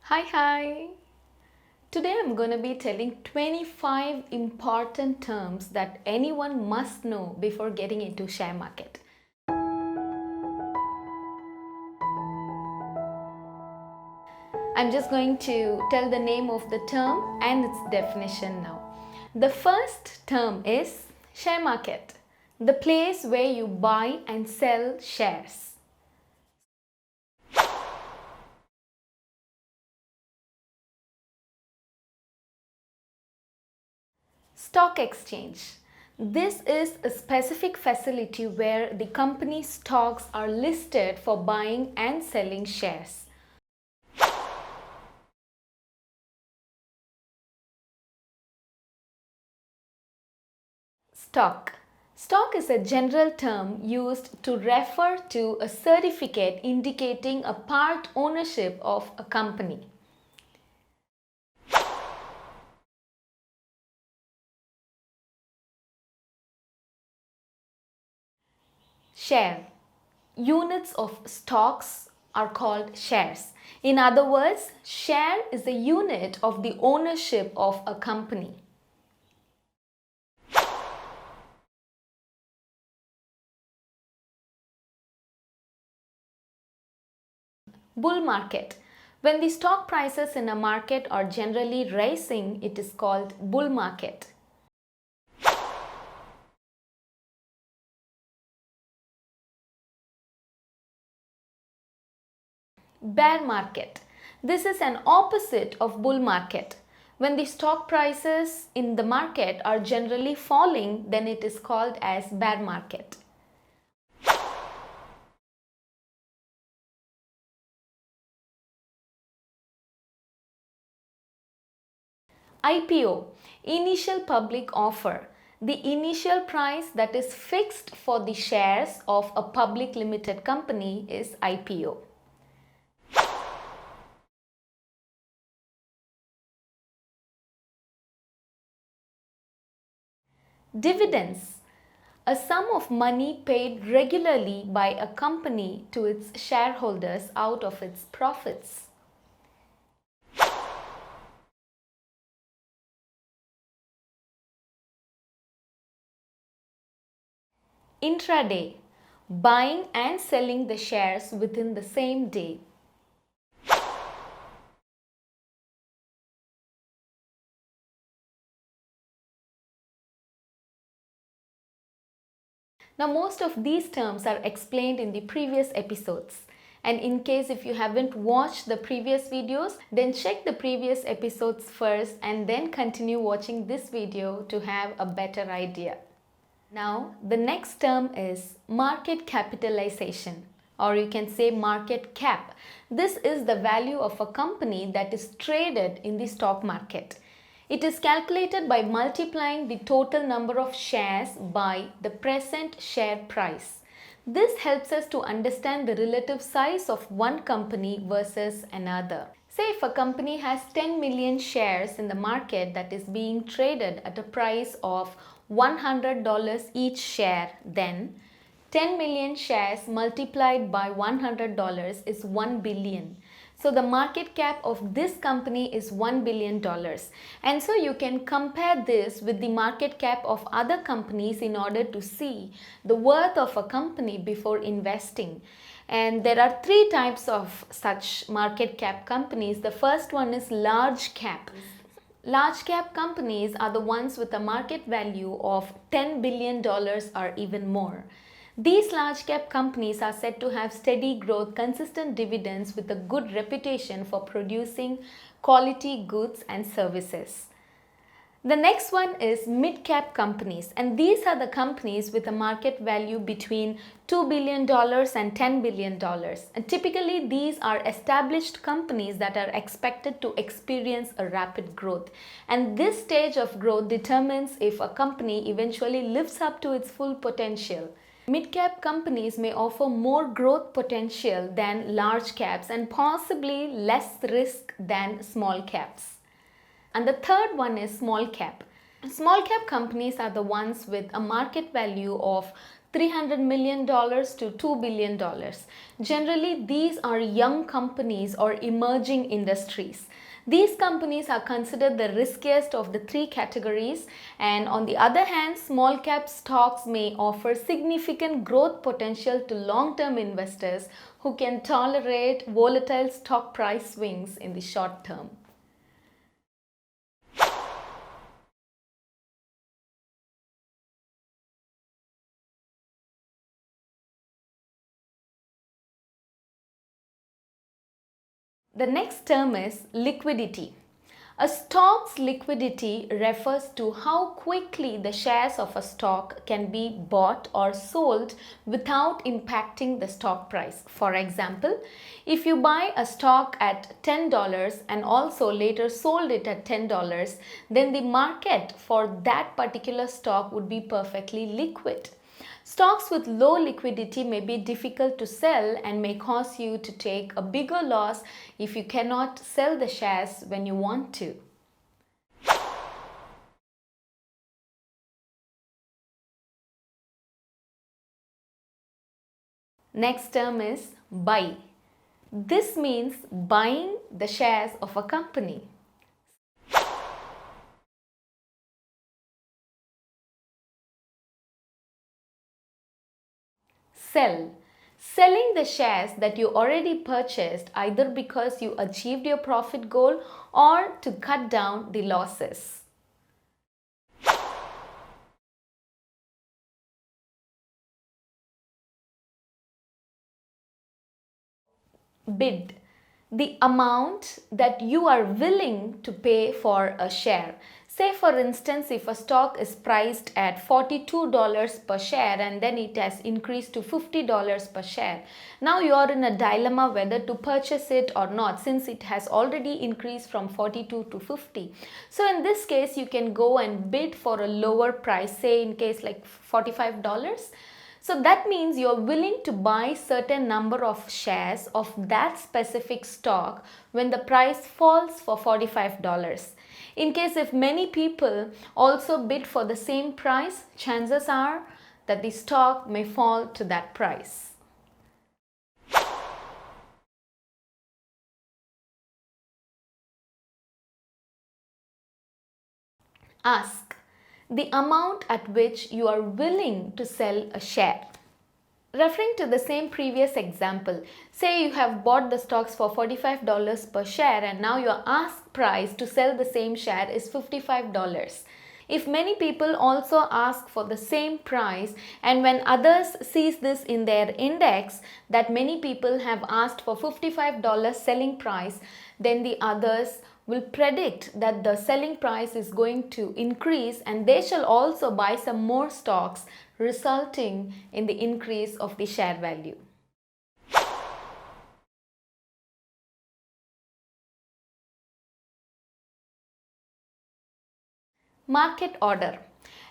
Hi. Today I'm going to be telling 25 important terms that anyone must know before getting into share market. I'm just going to tell the name of the term and its definition now. The first term is share market, the place where you buy and sell shares. Stock exchange. This is a specific facility where the company's stocks are listed for buying and selling shares. Stock. Stock is a general term used to refer to a certificate indicating a part ownership of a company. Share. Units of stocks are called shares. In other words, share is a unit of the ownership of a company. Bull market. When the stock prices in a market are generally rising, it is called bull market. Bear market. This is an opposite of bull market. When the stock prices in the market are generally falling, then it is called as bear market. IPO, initial public offer. The initial price that is fixed for the shares of a public limited company is IPO. Dividends, a sum of money paid regularly by a company to its shareholders out of its profits. Intraday, buying and selling the shares within the same day. Now, most of these terms are explained in the previous episodes. And in case if you haven't watched the previous videos, then check the previous episodes first and then continue watching this video to have a better idea. Now, the next term is market capitalization, or you can say market cap. This is the value of a company that is traded in the stock market. It is calculated by multiplying the total number of shares by the present share price. This helps us to understand the relative size of one company versus another. Say if a company has 10 million shares in the market that is being traded at a price of $100 each share, then 10 million shares multiplied by $100 is 1 billion. So the market cap of this company is $1 billion. And so you can compare this with the market cap of other companies in order to see the worth of a company before investing. And there are three types of such market cap companies. The first one is large cap. Large cap companies are the ones with a market value of $10 billion or even more. These large cap companies are said to have steady growth, consistent dividends with a good reputation for producing quality goods and services. The next one is mid cap companies, and these are the companies with a market value between $2 billion and $10 billion. And typically these are established companies that are expected to experience a rapid growth. And this stage of growth determines if a company eventually lives up to its full potential. Mid-cap companies may offer more growth potential than large caps and possibly less risk than small caps. And the third one is small cap. Small cap companies are the ones with a market value of $300 million to $2 billion. Generally, these are young companies or emerging industries. These companies are considered the riskiest of the three categories, and on the other hand, small cap stocks may offer significant growth potential to long-term investors who can tolerate volatile stock price swings in the short term. The next term is liquidity. A stock's liquidity refers to how quickly the shares of a stock can be bought or sold without impacting the stock price. For example, if you buy a stock at $10 and also later sold it at $10, then the market for that particular stock would be perfectly liquid. Stocks with low liquidity may be difficult to sell and may cause you to take a bigger loss if you cannot sell the shares when you want to. Next term is buy. This means buying the shares of a company. Sell. Selling the shares that you already purchased either because you achieved your profit goal or to cut down the losses. Bid. The amount that you are willing to pay for a share. Say for instance, if a stock is priced at $42 per share and then it has increased to $50 per share. Now you are in a dilemma whether to purchase it or not, since it has already increased from 42 to 50. So in this case, you can go and bid for a lower price, say in case like $45. So that means you're willing to buy certain number of shares of that specific stock when the price falls for $45. In case if many people also bid for the same price, chances are that the stock may fall to that price. Ask. The amount at which you are willing to sell a share. Referring to the same previous example, say you have bought the stocks for $45 per share and now your ask price to sell the same share is $55. If many people also ask for the same price and when others sees this in their index that many people have asked for $55 selling price, then the others will predict that the selling price is going to increase and they shall also buy some more stocks, resulting in the increase of the share value. Market order.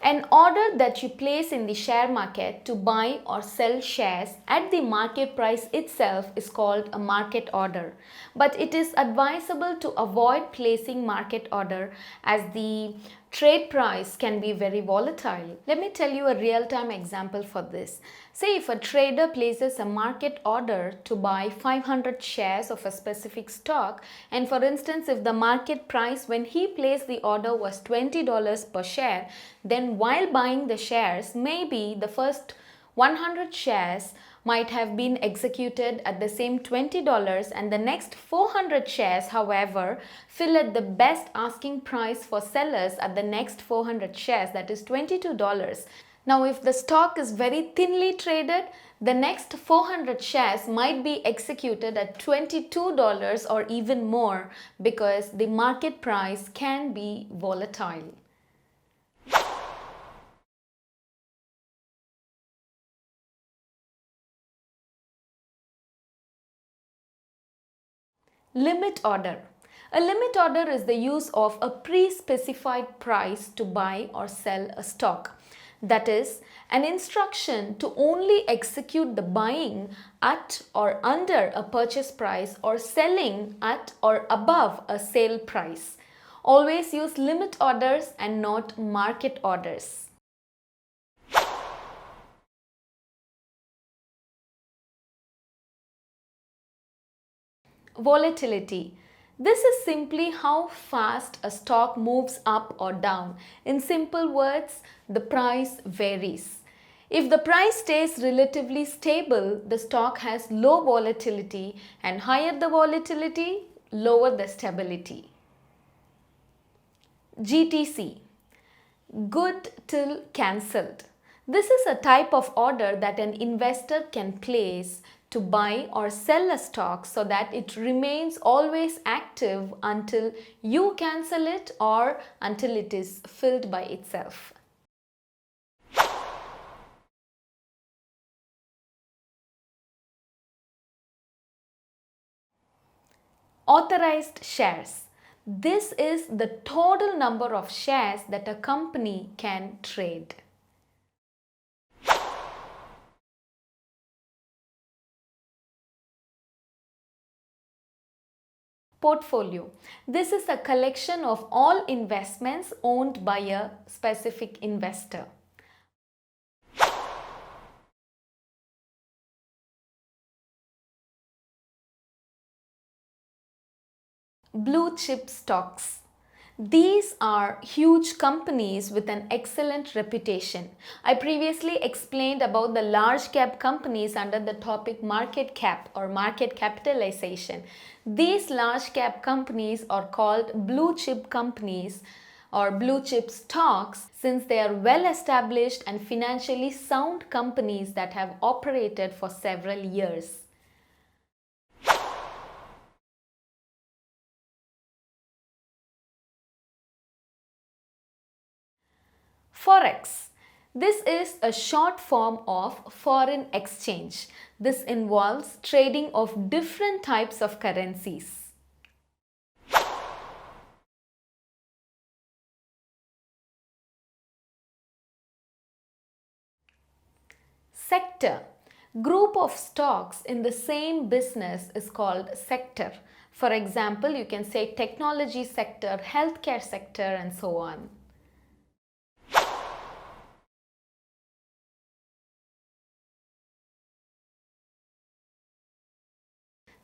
An order that you place in the share market to buy or sell shares at the market price itself is called a market order. But it is advisable to avoid placing market order as the trade price can be very volatile. Let me tell you a real-time example for this. Say if a trader places a market order to buy 500 shares of a specific stock, and for instance if the market price when he placed the order was $20 per share, then while buying the shares, maybe the first 100 shares might have been executed at the same $20 and the next 400 shares, however, fill at the best asking price for sellers at the next 400 shares, that is $22. Now, if the stock is very thinly traded, the next 400 shares might be executed at $22 or even more because the market price can be volatile. Limit order. A limit order is the use of a pre-specified price to buy or sell a stock. That is, an instruction to only execute the buying at or under a purchase price or selling at or above a sale price. Always use limit orders and not market orders. Volatility. This is simply how fast a stock moves up or down. In simple words, the price varies. If the price stays relatively stable, the stock has low volatility, and higher the volatility, lower the stability. GTC. Good till cancelled. This is a type of order that an investor can place to buy or sell a stock so that it remains always active until you cancel it or until it is filled by itself. Authorized shares. This is the total number of shares that a company can trade. Portfolio. This is a collection of all investments owned by a specific investor. Blue chip stocks. These are huge companies with an excellent reputation. I previously explained about the large cap companies under the topic market cap or market capitalization. These large cap companies are called blue chip companies or blue chip stocks since they are well established and financially sound companies that have operated for several years. Forex. This is a short form of foreign exchange. This involves trading of different types of currencies. Sector. Group of stocks in the same business is called sector. For example, you can say technology sector, healthcare sector, and so on.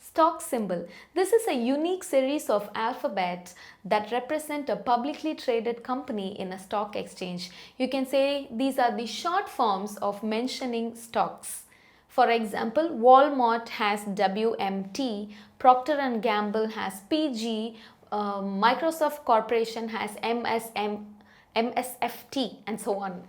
Stock symbol. This is a unique series of alphabets that represent a publicly traded company in a stock exchange. You can say these are the short forms of mentioning stocks. For example, Walmart has WMT, Procter & Gamble has PG, Microsoft Corporation has MSFT, and so on.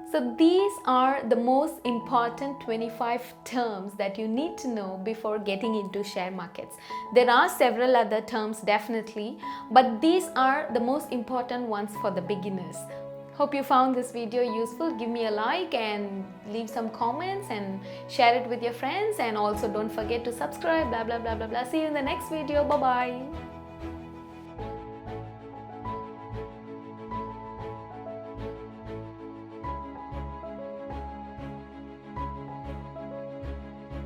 So these are the most important 25 terms that you need to know before getting into share markets. There are several other terms definitely, but these are the most important ones for the beginners. Hope you found this video useful. Give me a like and leave some comments and share it with your friends, and also don't forget to subscribe, blah blah blah blah blah. See you in the next video. Bye bye.